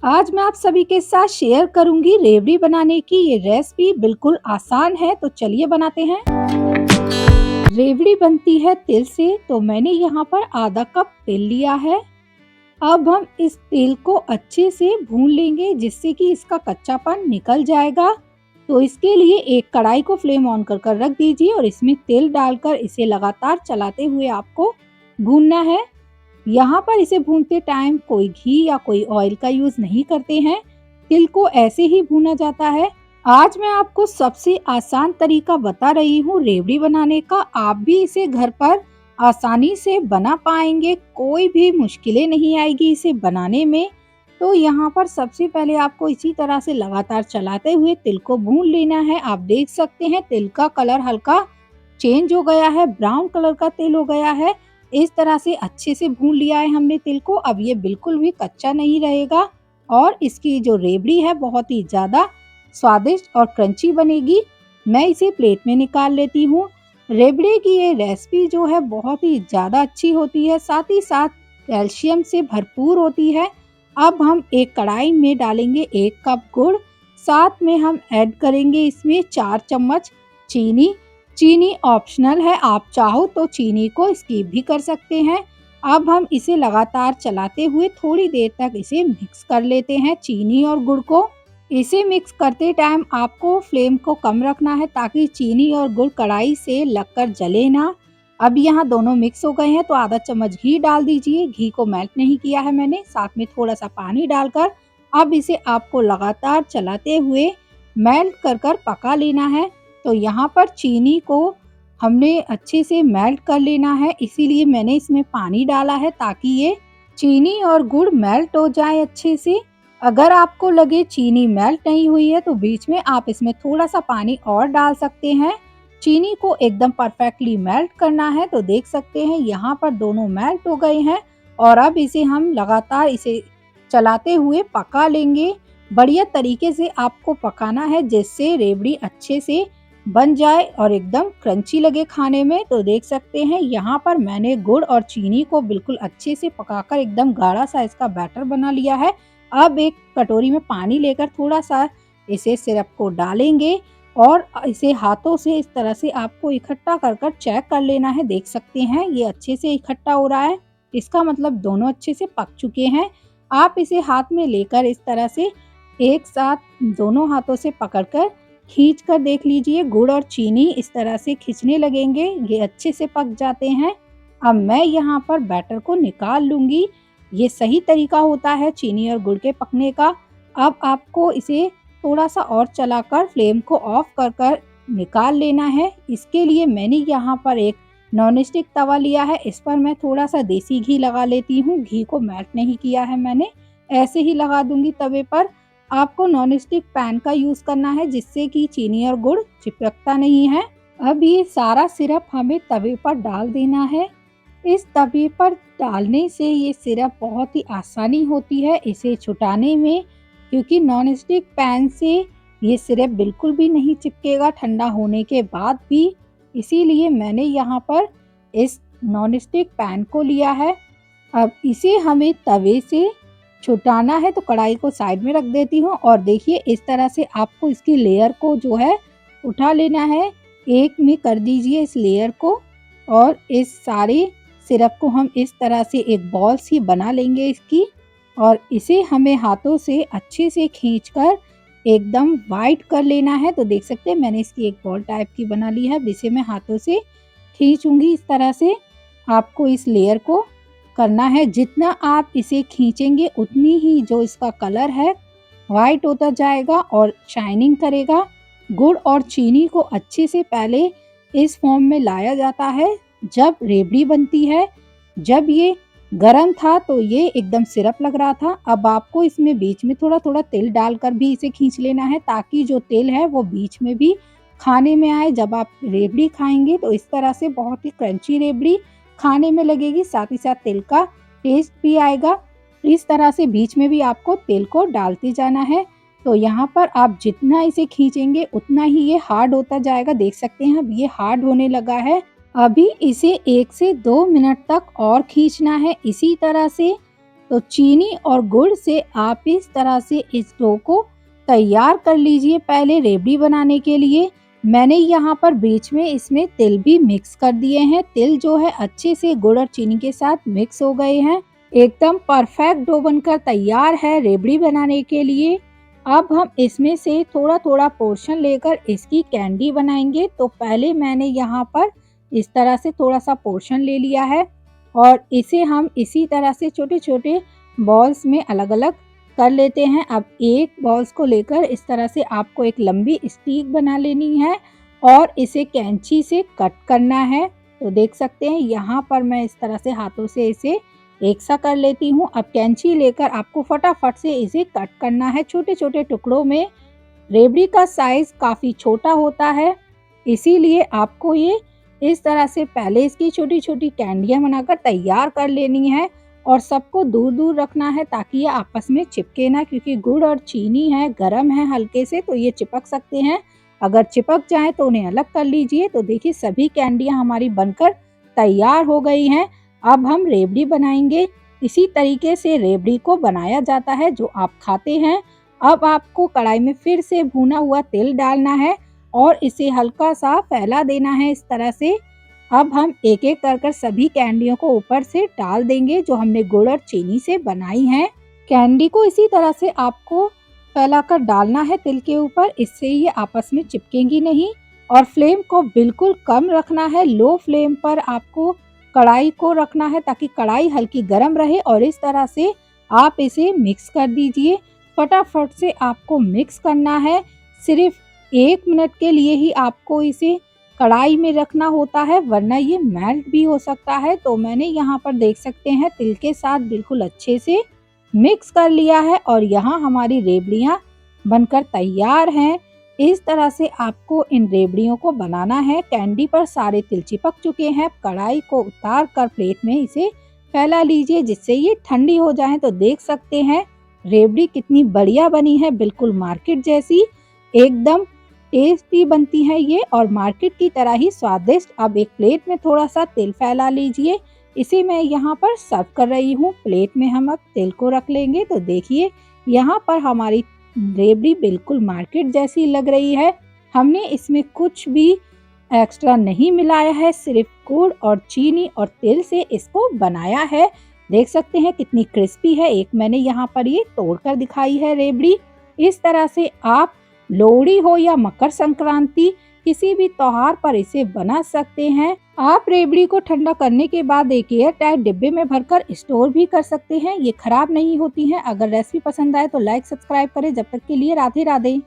आज मैं आप सभी के साथ शेयर करूंगी रेवड़ी बनाने की। ये रेसिपी बिल्कुल आसान है, तो चलिए बनाते हैं। रेवड़ी बनती है तिल से, तो मैंने यहाँ पर आधा कप तिल लिया है। अब हम इस तिल को अच्छे से भून लेंगे, जिससे कि इसका कच्चापन निकल जाएगा। तो इसके लिए एक कढ़ाई को फ्लेम ऑन कर रख दीजिए और इसमें तिल डालकर इसे लगातार चलाते हुए आपको भूनना है। यहाँ पर इसे भूनते टाइम कोई घी या कोई ऑयल का यूज नहीं करते हैं। तिल को ऐसे ही भूना जाता है। आज मैं आपको सबसे आसान तरीका बता रही हूँ रेवड़ी बनाने का। आप भी इसे घर पर आसानी से बना पाएंगे, कोई भी मुश्किलें नहीं आएगी इसे बनाने में। तो यहाँ पर सबसे पहले आपको इसी तरह से लगातार चलाते हुए तिल को भून लेना है। आप देख सकते हैं तिल का कलर हल्का चेंज हो गया है, ब्राउन कलर का तिल हो गया है। इस तरह से अच्छे से भून लिया है हमने तिल को। अब ये बिल्कुल भी कच्चा नहीं रहेगा और इसकी जो रेवड़ी है बहुत ही ज़्यादा स्वादिष्ट और क्रंची बनेगी। मैं इसे प्लेट में निकाल लेती हूँ। रेवड़ी की ये रेसिपी जो है बहुत ही ज़्यादा अच्छी होती है, साथ ही साथ कैल्शियम से भरपूर होती है। अब हम एक कढ़ाई में डालेंगे 1 कप गुड़, साथ में हम ऐड करेंगे इसमें 4 चम्मच चीनी। चीनी ऑप्शनल है, आप चाहो तो चीनी को स्किप भी कर सकते हैं। अब हम इसे लगातार चलाते हुए थोड़ी देर तक इसे मिक्स कर लेते हैं, चीनी और गुड़ को। इसे मिक्स करते टाइम आपको फ्लेम को कम रखना है, ताकि चीनी और गुड़ कढ़ाई से लगकर जले ना। अब यहाँ दोनों मिक्स हो गए हैं, तो आधा चम्मच घी डाल दीजिए। घी को मेल्ट नहीं किया है मैंने, साथ में थोड़ा सा पानी डालकर अब इसे आपको लगातार चलाते हुए मेल्ट कर पका लेना है। तो यहाँ पर चीनी को हमने अच्छे से मेल्ट कर लेना है, इसीलिए मैंने इसमें पानी डाला है, ताकि ये चीनी और गुड़ मेल्ट हो जाए अच्छे से। अगर आपको लगे चीनी मेल्ट नहीं हुई है, तो बीच में आप इसमें थोड़ा सा पानी और डाल सकते हैं। चीनी को एकदम परफेक्टली मेल्ट करना है। तो देख सकते हैं यहाँ पर दोनों मेल्ट हो गए हैं और अब इसे हम लगातार इसे चलाते हुए पका लेंगे। बढ़िया तरीके से आपको पकाना है, जिससे रेवड़ी अच्छे से बन जाए और एकदम क्रंची लगे खाने में। तो देख सकते हैं यहाँ पर मैंने गुड़ और चीनी को बिल्कुल अच्छे से पकाकर एकदम गाढ़ा सा इसका बैटर बना लिया है। अब एक कटोरी में पानी लेकर थोड़ा सा इसे सिरप को डालेंगे और इसे हाथों से इस तरह से आपको इकट्ठा कर चेक कर लेना है। देख सकते हैं ये अच्छे से इकट्ठा हो रहा है, इसका मतलब दोनों अच्छे से पक चुके हैं। आप इसे हाथ में लेकर इस तरह से एक साथ दोनों हाथों से पकड़कर खींच कर देख लीजिए। गुड़ और चीनी इस तरह से खिंचने लगेंगे, ये अच्छे से पक जाते हैं। अब मैं यहाँ पर बैटर को निकाल लूँगी। ये सही तरीका होता है चीनी और गुड़ के पकने का। अब आपको इसे थोड़ा सा और चलाकर फ्लेम को ऑफ कर निकाल लेना है। इसके लिए मैंने यहाँ पर एक नॉन स्टिक तवा लिया है, इस पर मैं थोड़ा सा देसी घी लगा लेती हूँ। घी को मेल्ट नहीं किया है मैंने, ऐसे ही लगा दूंगी तवे पर। आपको नॉन स्टिक पैन का यूज़ करना है, जिससे कि चीनी और गुड़ चिपकता नहीं है। अब ये सारा सिरप हमें तवे पर डाल देना है। इस तवे पर डालने से ये सिरप बहुत ही आसानी होती है इसे छुटाने में, क्योंकि नॉन स्टिक पैन से ये सिरप बिल्कुल भी नहीं चिपकेगा ठंडा होने के बाद भी। इसीलिए मैंने यहाँ पर इस नॉन स्टिक पैन को लिया है। अब इसे हमें तवे से छुटाना है, तो कढ़ाई को साइड में रख देती हूँ और देखिए इस तरह से आपको इसकी लेयर को जो है उठा लेना है। एक में कर दीजिए इस लेयर को और इस सारे सिरप को हम इस तरह से एक बॉल सी बना लेंगे इसकी, और इसे हमें हाथों से अच्छे से खींचकर एकदम वाइट कर लेना है। तो देख सकते हैं मैंने इसकी एक बॉल टाइप की बना ली है। अब इसे मैं हाथों से खींचूंगी इस तरह से। आपको इस लेयर को करना है, जितना आप इसे खींचेंगे उतनी ही जो इसका कलर है वाइट होता जाएगा और शाइनिंग करेगा। गुड़ और चीनी को अच्छे से पहले इस फॉर्म में लाया जाता है जब रेवड़ी बनती है। जब ये गरम था तो ये एकदम सिरप लग रहा था। अब आपको इसमें बीच में थोड़ा थोड़ा तेल डालकर भी इसे खींच लेना है, ताकि जो तेल है वो बीच में भी खाने में आए। जब आप रेवड़ी खाएंगे तो इस तरह से बहुत ही क्रंची रेवड़ी खाने में लगेगी, साथ ही साथ तेल का टेस्ट भी आएगा। इस तरह से बीच में भी आपको तेल को डालते जाना है। तो यहाँ पर आप जितना इसे खींचेंगे उतना ही ये हार्ड होता जाएगा। देख सकते हैं अब ये हार्ड होने लगा है। अभी इसे 1 से 2 मिनट तक और खींचना है इसी तरह से। तो चीनी और गुड़ से आप इस तरह से इस डो को तैयार कर लीजिए। पहले रेवड़ी बनाने के लिए मैंने यहाँ पर बीच में इसमें तिल भी मिक्स कर दिए हैं। तिल जो है अच्छे से गुड़ और चीनी के साथ मिक्स हो गए हैं। एकदम परफेक्ट डो बनकर तैयार है रेवड़ी बनाने के लिए। अब हम इसमें से थोड़ा थोड़ा पोर्शन लेकर इसकी कैंडी बनाएंगे। तो पहले मैंने यहाँ पर इस तरह से थोड़ा सा पोर्शन ले लिया है और इसे हम इसी तरह से छोटे छोटे बॉल्स में अलग अलग कर लेते हैं। अब एक बॉल्स को लेकर इस तरह से आपको एक लंबी स्टिक बना लेनी है और इसे कैंची से कट करना है। तो देख सकते हैं यहाँ पर मैं इस तरह से हाथों से इसे एक सा कर लेती हूँ। अब कैंची लेकर आपको फटाफट से इसे कट करना है छोटे छोटे टुकड़ों में। रेवड़ी का साइज काफ़ी छोटा होता है, इसीलिए आपको ये इस तरह से पहले इसकी छोटी छोटी कैंडियाँ बनाकर तैयार कर लेनी है और सबको दूर दूर रखना है ताकि ये आपस में चिपके ना, क्योंकि गुड़ और चीनी है, गर्म है हल्के से, तो ये चिपक सकते हैं। अगर चिपक जाए तो उन्हें अलग कर लीजिए। तो देखिए सभी कैंडियाँ हमारी बनकर तैयार हो गई हैं। अब हम रेवड़ी बनाएंगे। इसी तरीके से रेवड़ी को बनाया जाता है जो आप खाते हैं। अब आपको कढ़ाई में फिर से भुना हुआ तिल डालना है और इसे हल्का सा फैला देना है इस तरह से। अब हम एक एक कर सभी कैंडियों को ऊपर से डाल देंगे जो हमने गुड़ और चीनी से बनाई हैं। कैंडी को इसी तरह से आपको फैलाकर डालना है तिल के ऊपर, इससे ये आपस में चिपकेंगी नहीं। और फ्लेम को बिल्कुल कम रखना है, लो फ्लेम पर आपको कढ़ाई को रखना है ताकि कढ़ाई हल्की गर्म रहे। और इस तरह से आप इसे मिक्स कर दीजिए। फटाफट से आपको मिक्स करना है। सिर्फ 1 मिनट के लिए ही आपको इसे कढ़ाई में रखना होता है, वरना ये मेल्ट भी हो सकता है। तो मैंने यहाँ पर देख सकते हैं तिल के साथ बिल्कुल अच्छे से मिक्स कर लिया है और यहाँ हमारी रेवड़ियाँ बनकर तैयार हैं। इस तरह से आपको इन रेवड़ियों को बनाना है। कैंडी पर सारे तिल चिपक चुके हैं। कढ़ाई को उतार कर प्लेट में इसे फैला लीजिए जिससे ये ठंडी हो जाए। तो देख सकते हैं रेवड़ी कितनी बढ़िया बनी है, बिल्कुल मार्केट जैसी, एकदम टेस्टी बनती है ये और मार्केट की तरह ही स्वादिष्ट। अब एक प्लेट में थोड़ा सा तिल फैला लीजिए, इसे मैं यहाँ पर सर्व कर रही हूँ। प्लेट में हम अब तिल को रख लेंगे। तो देखिए यहाँ पर हमारी रेवड़ी बिल्कुल मार्केट जैसी लग रही है। हमने इसमें कुछ भी एक्स्ट्रा नहीं मिलाया है, सिर्फ गुड़ और चीनी और तिल से इसको बनाया है। देख सकते हैं कितनी क्रिस्पी है। एक मैंने यहाँ पर ये तोड़कर दिखाई है रेवड़ी। इस तरह से आप लोहड़ी हो या मकर संक्रांति, किसी भी त्योहार पर इसे बना सकते हैं। आप रेवड़ी को ठंडा करने के बाद एक एयर टाइट डिब्बे में भरकर स्टोर भी कर सकते हैं, ये खराब नहीं होती हैं। अगर रेसिपी पसंद आए तो लाइक सब्सक्राइब करें। जब तक के लिए राधे राधे।